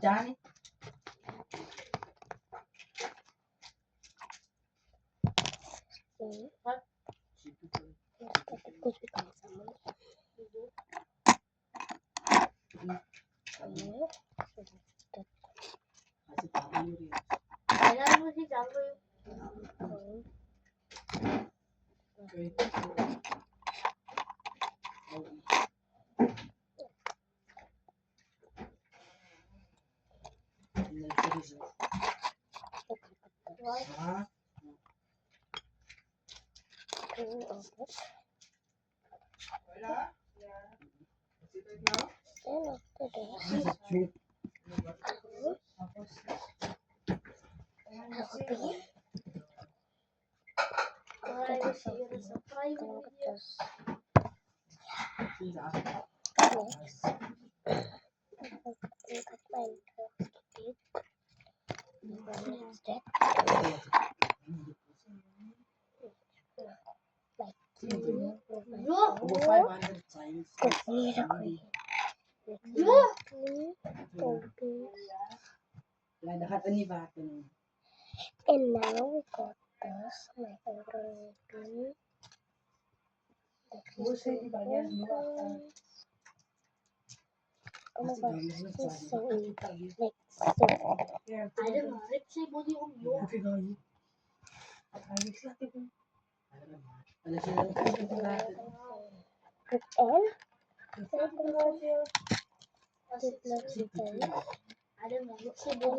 Done. Over 500 times. And now we got this, my favorite weapon. Oh my gosh, he's so easy. Like, so now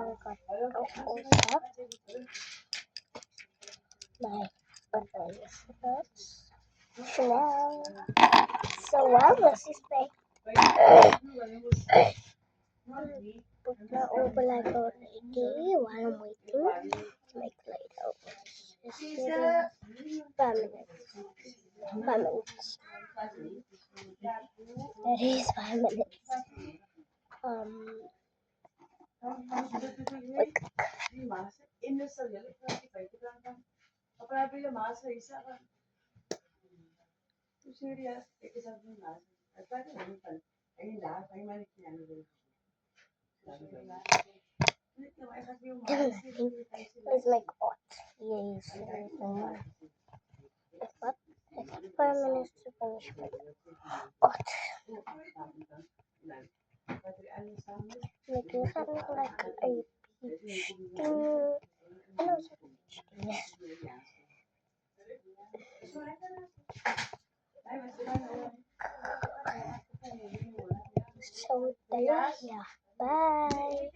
we got also my birthday Chanel. So this is put my overlay already while I'm waiting to make Play-Doh. Just 5 minutes. 5 minutes. It is 5 minutes. Let's make hot. Yes. But I got 5 minutes to finish my hot. Making something like a peach thing. And also peach thing. So, yeah. Bye.